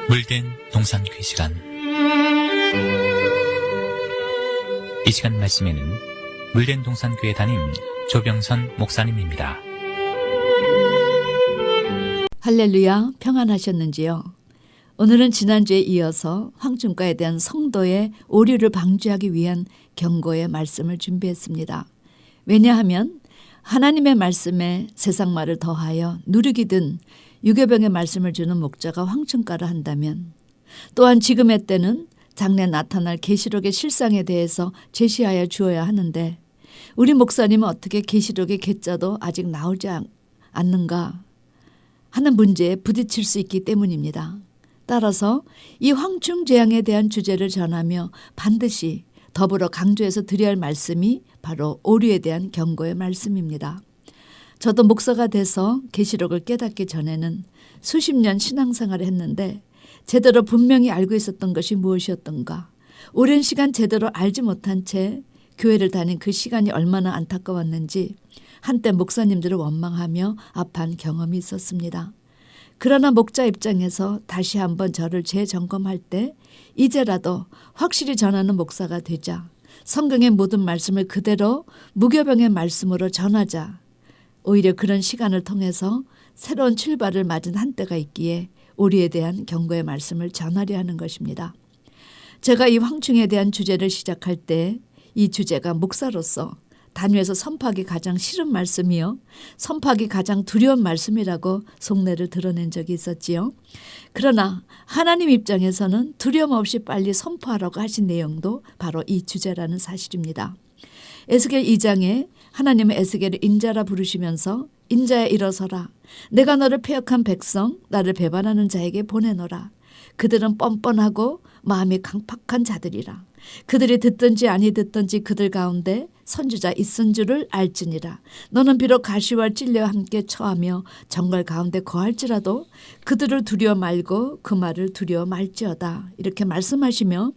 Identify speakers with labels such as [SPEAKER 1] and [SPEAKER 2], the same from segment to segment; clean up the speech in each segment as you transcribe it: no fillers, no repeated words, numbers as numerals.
[SPEAKER 1] 물된 동산귀 시간. 이 시간 말씀에는 물된 동산교회 담임 조병선 목사님입니다.
[SPEAKER 2] 할렐루야, 평안하셨는지요? 오늘은 지난주에 이어서 황충과에 대한 성도의 오류를 방지하기 위한 경고의 말씀을 준비했습니다. 왜냐하면 하나님의 말씀에 세상 말을 더하여 누리기든 유교병의 말씀을 주는 목자가 황충과를 한다면, 또한 지금의 때는 장래 나타날 계시록의 실상에 대해서 제시하여 주어야 하는데 우리 목사님은 어떻게 계시록의 계자도 아직 나오지 않는가 하는 문제에 부딪힐 수 있기 때문입니다. 따라서 이 황충 재앙에 대한 주제를 전하며 반드시 더불어 강조해서 드려야 할 말씀이 바로 오류에 대한 경고의 말씀입니다. 저도 목사가 돼서 계시록을 깨닫기 전에는 수십 년 신앙생활을 했는데 제대로 분명히 알고 있었던 것이 무엇이었던가, 오랜 시간 제대로 알지 못한 채 교회를 다닌 그 시간이 얼마나 안타까웠는지 한때 목사님들을 원망하며 아파한 경험이 있었습니다. 그러나 목자 입장에서 다시 한번 저를 재점검할 때 이제라도 확실히 전하는 목사가 되자, 성경의 모든 말씀을 그대로 무교병의 말씀으로 전하자, 오히려 그런 시간을 통해서 새로운 출발을 맞은 한때가 있기에 오류에 대한 경고의 말씀을 전하려 하는 것입니다. 제가 이 황충에 대한 주제를 시작할 때 이 주제가 목사로서 단위에서 선포하기 가장 싫은 말씀이요, 선포하기 가장 두려운 말씀이라고 속내를 드러낸 적이 있었지요. 그러나 하나님 입장에서는 두려움 없이 빨리 선포하라고 하신 내용도 바로 이 주제라는 사실입니다. 에스겔 2장에 하나님은 에스겔을 인자라 부르시면서 인자야 일어서라, 내가 너를 패역한 백성 나를 배반하는 자에게 보내노라. 그들은 뻔뻔하고 마음이 강팍한 자들이라. 그들이 듣든지 아니 듣든지 그들 가운데 선지자 있은 줄을 알지니라. 너는 비록 가시와 찔레와 함께 처하며 정글 가운데 거할지라도 그들을 두려워 말고 그 말을 두려워 말지어다. 이렇게 말씀하시며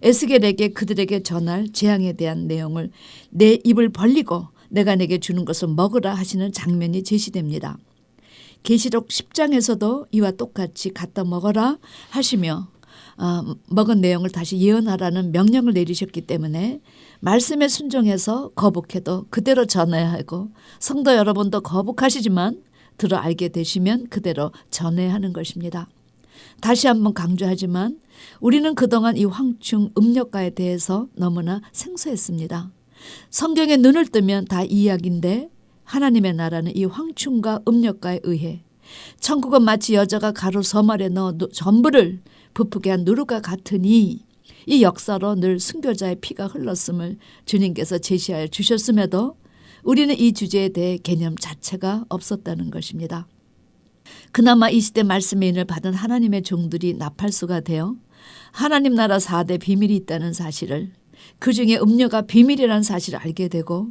[SPEAKER 2] 에스겔에게 그들에게 전할 재앙에 대한 내용을 내 입을 벌리고 내가 내게 주는 것을 먹으라 하시는 장면이 제시됩니다. 계시록 10장에서도 이와 똑같이 갖다 먹어라 하시며 먹은 내용을 다시 예언하라는 명령을 내리셨기 때문에 말씀에 순종해서 거북해도 그대로 전해야 하고, 성도 여러분도 거북하시지만 들어 알게 되시면 그대로 전해야 하는 것입니다. 다시 한번 강조하지만 우리는 그동안 이 황충 음력가에 대해서 너무나 생소했습니다. 성경에 눈을 뜨면 다 이야기인데 하나님의 나라는 이 황충과 음력가에 의해 천국은 마치 여자가 가루 서말에 넣어 전부를 부풀게 한 누룩과 같으니 이 역사로 늘 순교자의 피가 흘렀음을 주님께서 제시하여 주셨음에도 우리는 이 주제에 대해 개념 자체가 없었다는 것입니다. 그나마 이 시대 말씀의 인을 받은 하나님의 종들이 나팔수가 되어 하나님 나라 4대 비밀이 있다는 사실을, 그 중에 음료가 비밀이라는 사실을 알게 되고,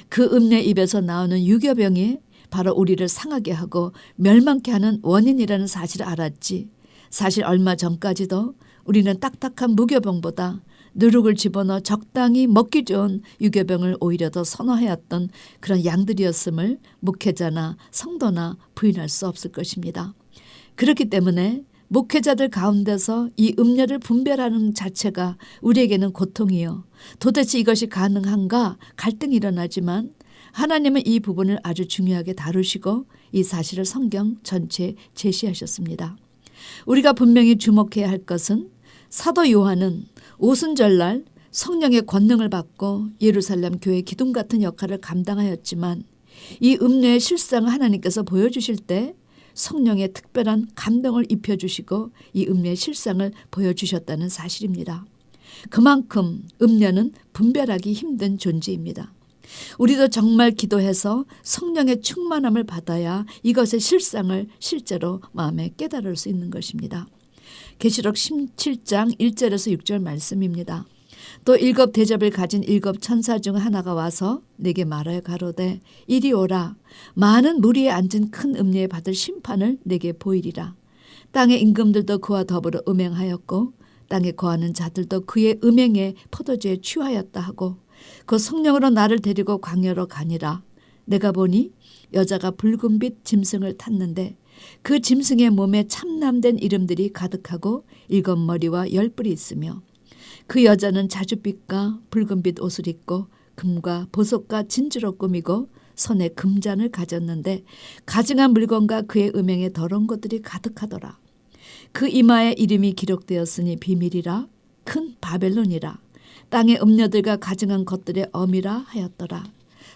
[SPEAKER 2] 그 음료 입에서 나오는 유교병이 바로 우리를 상하게 하고 멸망케 하는 원인이라는 사실을 알았지, 사실 얼마 전까지도 우리는 딱딱한 무교병보다 누룩을 집어넣어 적당히 먹기 좋은 유교병을 오히려 더 선호해왔던 그런 양들이었음을 목회자나 성도나 부인할 수 없을 것입니다. 그렇기 때문에 목회자들 가운데서 이 음료를 분별하는 자체가 우리에게는 고통이요, 도대체 이것이 가능한가 갈등이 일어나지만 하나님은 이 부분을 아주 중요하게 다루시고 이 사실을 성경 전체에 제시하셨습니다. 우리가 분명히 주목해야 할 것은 사도 요한은 오순절날 성령의 권능을 받고 예루살렘 교회 기둥 같은 역할을 감당하였지만 이 음료의 실상을 하나님께서 보여주실 때 성령의 특별한 감동을 입혀주시고 이 음료의 실상을 보여주셨다는 사실입니다. 그만큼 음료는 분별하기 힘든 존재입니다. 우리도 정말 기도해서 성령의 충만함을 받아야 이것의 실상을 실제로 마음에 깨달을 수 있는 것입니다. 계시록 17장 1절에서 6절 말씀입니다. 또 7 대접을 가진 7 천사 중 하나가 와서 내게 말하여 가로되 이리 오라, 많은 무리에 앉은 큰 음녀에 받을 심판을 내게 보이리라. 땅의 임금들도 그와 더불어 음행하였고 땅에 거하는 자들도 그의 음행에 포도주에 취하였다 하고 그 성령으로 나를 데리고 광야로 가니라. 내가 보니 여자가 붉은빛 짐승을 탔는데 그 짐승의 몸에 참남된 이름들이 가득하고 7머리와 10뿔이 있으며 그 여자는 자줏빛과 붉은빛 옷을 입고 금과 보석과 진주로 꾸미고 손에 금잔을 가졌는데 가증한 물건과 그의 음행에 더러운 것들이 가득하더라. 그 이마에 이름이 기록되었으니 비밀이라 큰 바벨론이라 땅의 음녀들과 가증한 것들의 어미라 하였더라.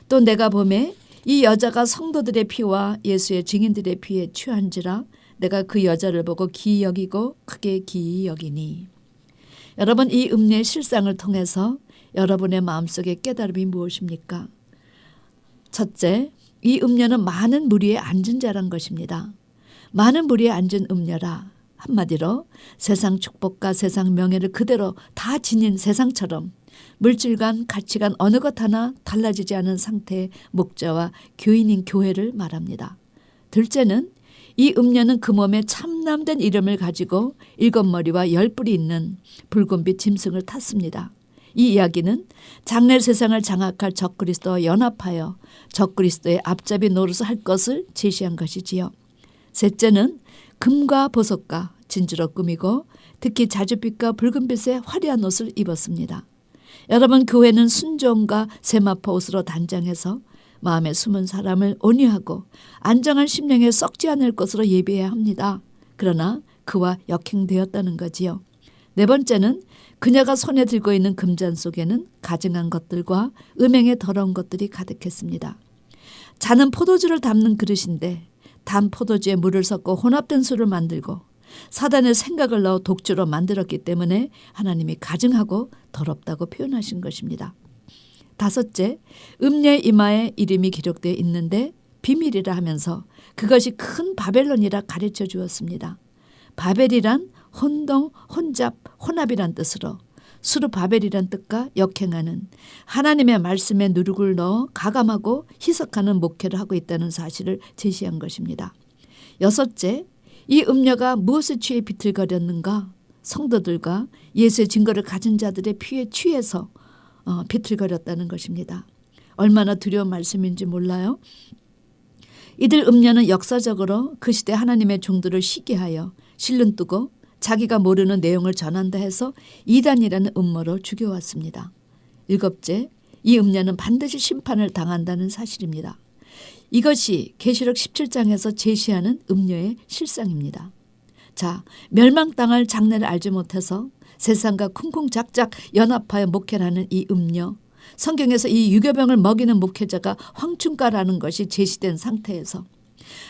[SPEAKER 2] 또 내가 보매 이 여자가 성도들의 피와 예수의 증인들의 피에 취한지라 내가 그 여자를 보고 기이 여기고 크게 기이 여기니. 여러분, 이 음녀의 실상을 통해서 여러분의 마음속에 깨달음이 무엇입니까? 첫째, 이 음녀는 많은 무리에 앉은 자란 것입니다. 많은 무리에 앉은 음녀라. 한마디로 세상 축복과 세상 명예를 그대로 다 지닌 세상처럼 물질관, 가치관 어느 것 하나 달라지지 않은 상태의 목자와 교인인 교회를 말합니다. 둘째는 이 음녀는 그 몸에 참남된 이름을 가지고 7머리와 10뿔이 있는 붉은빛 짐승을 탔습니다. 이 이야기는 장래 세상을 장악할 적그리스도와 연합하여 적그리스도의 앞잡이 노릇을 할 것을 제시한 것이지요. 셋째는 금과 보석과 진주로 꾸미고 특히 자줏빛과 붉은빛의 화려한 옷을 입었습니다. 여러분, 교회는 순종과 세마포 옷으로 단장해서 마음에 숨은 사람을 온유하고 안정한 심령에 썩지 않을 것으로 예비해야 합니다. 그러나 그와 역행되었다는 거지요. 네 번째는 그녀가 손에 들고 있는 금잔 속에는 가증한 것들과 음행에 더러운 것들이 가득했습니다. 잔은 포도주를 담는 그릇인데 단 포도주에 물을 섞고 혼합된 술을 만들고 사단의 생각을 넣어 독주로 만들었기 때문에 하나님이 가증하고 더럽다고 표현하신 것입니다. 다섯째, 음녀의 이마에 이름이 기록되어 있는데 비밀이라 하면서 그것이 큰 바벨론이라 가르쳐 주었습니다. 바벨이란 혼동, 혼잡, 혼합이란 뜻으로 수르바벨이란 뜻과 역행하는 하나님의 말씀에 누룩을 넣어 가감하고 희석하는 목회를 하고 있다는 사실을 제시한 것입니다. 여섯째, 이 음녀가 무엇에 취해 비틀거렸는가? 성도들과 예수의 증거를 가진 자들의 피에 취해서 비틀거렸다는 것입니다. 얼마나 두려운 말씀인지 몰라요. 이들 음녀는 역사적으로 그 시대 하나님의 종들을 시기하여 실눈 뜨고 자기가 모르는 내용을 전한다 해서 이단이라는 음모로 죽여왔습니다. 일곱째, 이 음녀는 반드시 심판을 당한다는 사실입니다. 이것이 계시록 17장에서 제시하는 음녀의 실상입니다. 자, 멸망당할 장래를 알지 못해서 세상과 쿵쿵작작 연합하여 목회를 하는 이 음녀, 성경에서 이 유교병을 먹이는 목회자가 황충가라는 것이 제시된 상태에서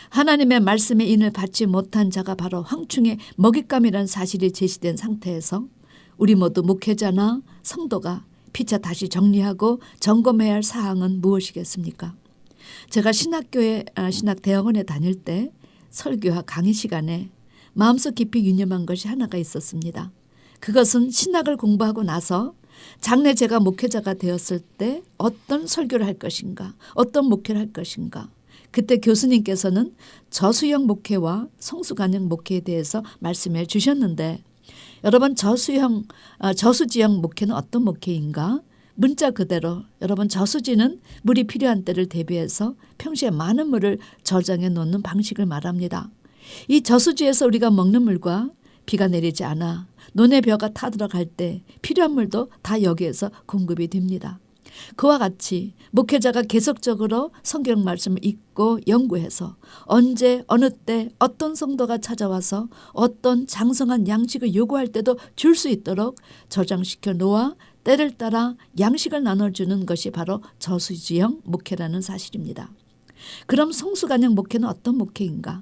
[SPEAKER 2] 하나님의 말씀의 인을 받지 못한 자가 바로 황충의 먹잇감이라는 사실이 제시된 상태에서 우리 모두 목회자나 성도가 피차 다시 정리하고 점검해야 할 사항은 무엇이겠습니까? 제가 신학대학원에 다닐 때 설교와 강의 시간에 마음속 깊이 유념한 것이 하나가 있었습니다. 그것은 신학을 공부하고 나서 장래 제가 목회자가 되었을 때 어떤 설교를 할 것인가, 어떤 목회를 할 것인가. 그때 교수님께서는 저수형 목회와 성수관형 목회에 대해서 말씀해 주셨는데 여러분 저수지형 목회는 어떤 목회인가? 문자 그대로 여러분 저수지는 물이 필요한 때를 대비해서 평소에 많은 물을 저장해 놓는 방식을 말합니다. 이 저수지에서 우리가 먹는 물과 비가 내리지 않아 논의 벼가 타들어갈 때 필요한 물도 다 여기에서 공급이 됩니다. 그와 같이 목회자가 계속적으로 성경 말씀을 읽고 연구해서 언제 어느 때 어떤 성도가 찾아와서 어떤 장성한 양식을 요구할 때도 줄 수 있도록 저장시켜 놓아 때를 따라 양식을 나눠주는 것이 바로 저수지형 목회라는 사실입니다. 그럼 성수관형 목회는 어떤 목회인가?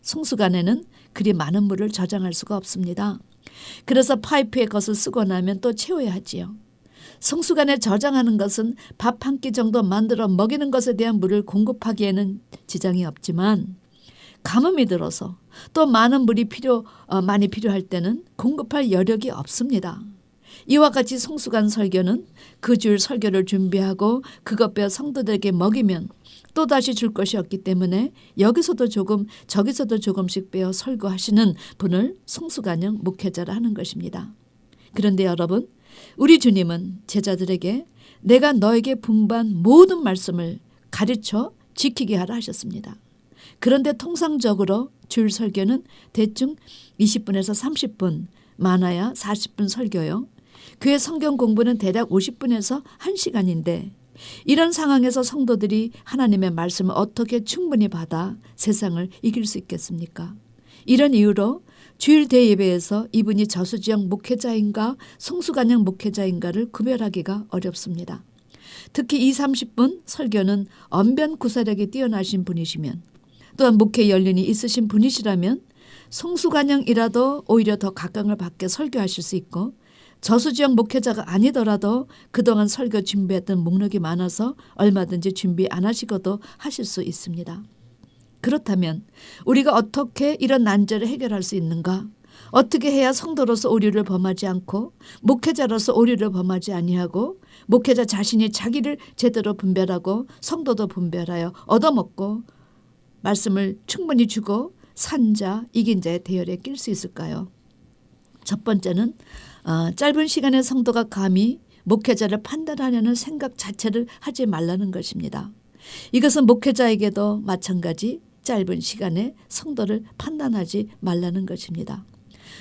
[SPEAKER 2] 성수관에는 그리 많은 물을 저장할 수가 없습니다. 그래서 파이프에 것을 쓰고 나면 또 채워야 하지요. 성수관에 저장하는 것은 밥 한 끼 정도 만들어 먹이는 것에 대한 물을 공급하기에는 지장이 없지만 가뭄이 들어서 또 많은 물이 많이 필요할 때는 공급할 여력이 없습니다. 이와 같이 성수관 설교는 그 주일 설교를 준비하고 그것 빼어 성도들에게 먹이면 또다시 줄 것이 없기 때문에 여기서도 조금 저기서도 조금씩 빼어 설교하시는 분을 성수관형 목회자라 하는 것입니다. 그런데 여러분, 우리 주님은 제자들에게 내가 너에게 분부한 모든 말씀을 가르쳐 지키게 하라 하셨습니다. 그런데 통상적으로 주일 설교는 대충 20분에서 30분, 많아야 40분 설교요. 교회 성경 공부는 대략 50분에서 1시간인데 이런 상황에서 성도들이 하나님의 말씀을 어떻게 충분히 받아 세상을 이길 수 있겠습니까? 이런 이유로 주일 대예배에서 이분이 저수지역 목회자인가 성수관역 목회자인가를 구별하기가 어렵습니다. 특히 20-30분 설교는 언변 구사력이 뛰어나신 분이시면 또한 목회 연륜이 있으신 분이시라면 성수관역이라도 오히려 더 각광을 받게 설교하실 수 있고 저수지역 목회자가 아니더라도 그동안 설교 준비했던 목록이 많아서 얼마든지 준비 안 하시고도 하실 수 있습니다. 그렇다면 우리가 어떻게 이런 난제를 해결할 수 있는가? 어떻게 해야 성도로서 오류를 범하지 않고 목회자로서 오류를 범하지 아니하고 목회자 자신이 자기를 제대로 분별하고 성도도 분별하여 얻어먹고 말씀을 충분히 주고 산 자, 이긴 자의 대열에 낄 수 있을까요? 첫 번째는 짧은 시간에 성도가 감히 목회자를 판단하려는 생각 자체를 하지 말라는 것입니다. 이것은 목회자에게도 마찬가지 짧은 시간에 성도를 판단하지 말라는 것입니다.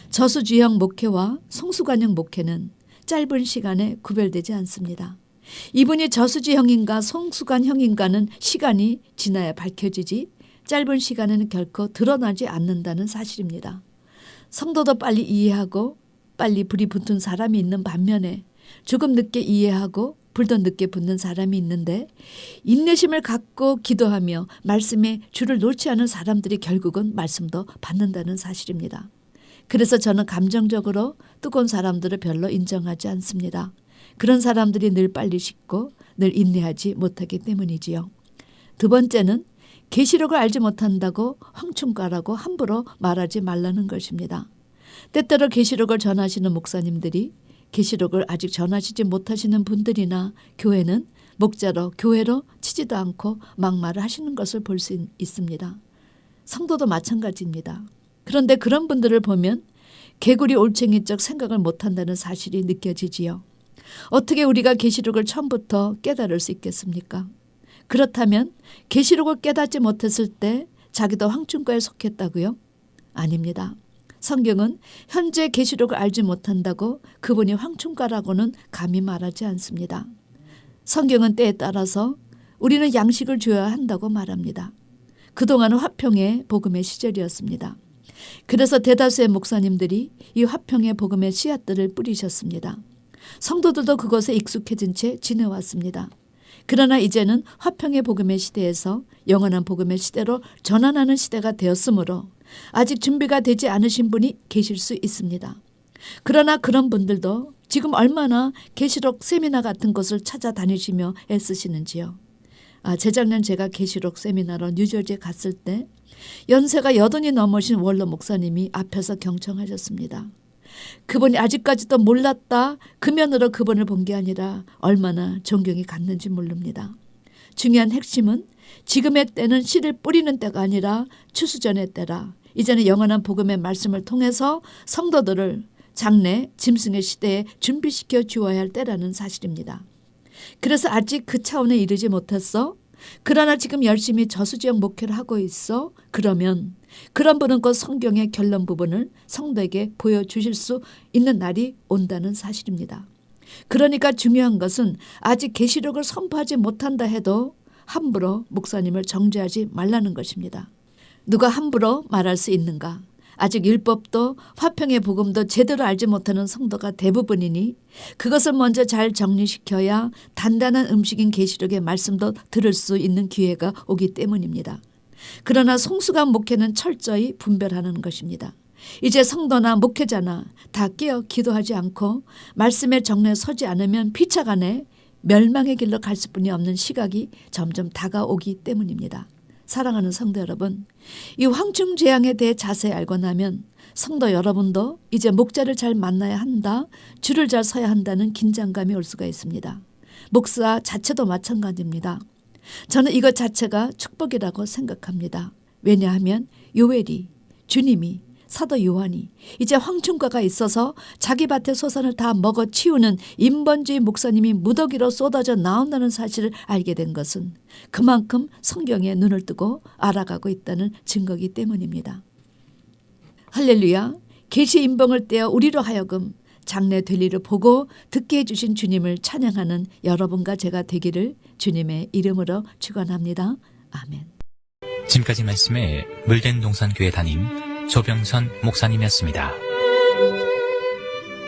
[SPEAKER 2] 저수지형 목회와 성수관형 목회는 짧은 시간에 구별되지 않습니다. 이분이 저수지형인가 성수관형인가는 시간이 지나야 밝혀지지 짧은 시간에는 결코 드러나지 않는다는 사실입니다. 성도도 빨리 이해하고 빨리 불이 붙은 사람이 있는 반면에 조금 늦게 이해하고 불도 늦게 붙는 사람이 있는데 인내심을 갖고 기도하며 말씀에 줄을 놓지 않은 사람들이 결국은 말씀도 받는다는 사실입니다. 그래서 저는 감정적으로 뜨거운 사람들을 별로 인정하지 않습니다. 그런 사람들이 늘 빨리 식고 늘 인내하지 못하기 때문이지요. 두 번째는 계시록을 알지 못한다고 황충가라고 함부로 말하지 말라는 것입니다. 때때로 계시록을 전하시는 목사님들이 계시록을 아직 전하시지 못하시는 분들이나 교회는 목자로 교회로 치지도 않고 막말을 하시는 것을 볼 수 있습니다. 성도도 마찬가지입니다. 그런데 그런 분들을 보면 개구리 올챙이적 생각을 못한다는 사실이 느껴지지요. 어떻게 우리가 계시록을 처음부터 깨달을 수 있겠습니까? 그렇다면 계시록을 깨닫지 못했을 때 자기도 황충가에 속했다고요? 아닙니다. 성경은 현재 계시록을 알지 못한다고 그분이 황충가라고는 감히 말하지 않습니다. 성경은 때에 따라서 우리는 양식을 줘야 한다고 말합니다. 그동안은 화평의 복음의 시절이었습니다. 그래서 대다수의 목사님들이 이 화평의 복음의 씨앗들을 뿌리셨습니다. 성도들도 그것에 익숙해진 채 지내왔습니다. 그러나 이제는 화평의 복음의 시대에서 영원한 복음의 시대로 전환하는 시대가 되었으므로 아직 준비가 되지 않으신 분이 계실 수 있습니다. 그러나 그런 분들도 지금 얼마나 계시록 세미나 같은 곳을 찾아다니시며 애쓰시는지요. 재작년 제가 계시록 세미나로 뉴저지에 갔을 때 연세가 80이 넘으신 원로 목사님이 앞에서 경청하셨습니다. 그분이 아직까지도 몰랐다 그 면으로 그분을 본 게 아니라 얼마나 존경이 갔는지 모릅니다. 중요한 핵심은 지금의 때는 씨를 뿌리는 때가 아니라 추수전의 때라. 이제는 영원한 복음의 말씀을 통해서 성도들을 장래 짐승의 시대에 준비시켜 주어야 할 때라는 사실입니다. 그래서 아직 그 차원에 이르지 못했어. 그러나 지금 열심히 저수지역 목회를 하고 있어. 그러면 그런 분은 곧 성경의 결론 부분을 성도에게 보여주실 수 있는 날이 온다는 사실입니다. 그러니까 중요한 것은 아직 계시록을 선포하지 못한다 해도 함부로 목사님을 정죄하지 말라는 것입니다. 누가 함부로 말할 수 있는가? 아직 율법도 화평의 복음도 제대로 알지 못하는 성도가 대부분이니 그것을 먼저 잘 정리시켜야 단단한 음식인 계시록의 말씀도 들을 수 있는 기회가 오기 때문입니다. 그러나 성수관 목회는 철저히 분별하는 것입니다. 이제 성도나 목회자나 다 깨어 기도하지 않고 말씀의 정례에 서지 않으면 피차간에 멸망의 길로 갈 수뿐이 없는 시각이 점점 다가오기 때문입니다. 사랑하는 성도 여러분, 이 황충재앙에 대해 자세히 알고 나면 성도 여러분도 이제 목자를 잘 만나야 한다, 줄을 잘 서야 한다는 긴장감이 올 수가 있습니다. 목사 자체도 마찬가지입니다. 저는 이것 자체가 축복이라고 생각합니다. 왜냐하면 요엘이 주님이 사도 요한이 이제 황충과가 있어서 자기 밭의 소산을 다 먹어치우는 인본주의 목사님이 무더기로 쏟아져 나온다는 사실을 알게 된 것은 그만큼 성경에 눈을 뜨고 알아가고 있다는 증거이기 때문입니다. 할렐루야. 계시 인봉을 떼어 우리로 하여금 장래 될 일을 보고 듣게 해주신 주님을 찬양하는 여러분과 제가 되기를 주님의 이름으로 축원합니다. 아멘.
[SPEAKER 1] 지금까지 말씀에 물된 동산교회 담임 조병선 목사님이었습니다.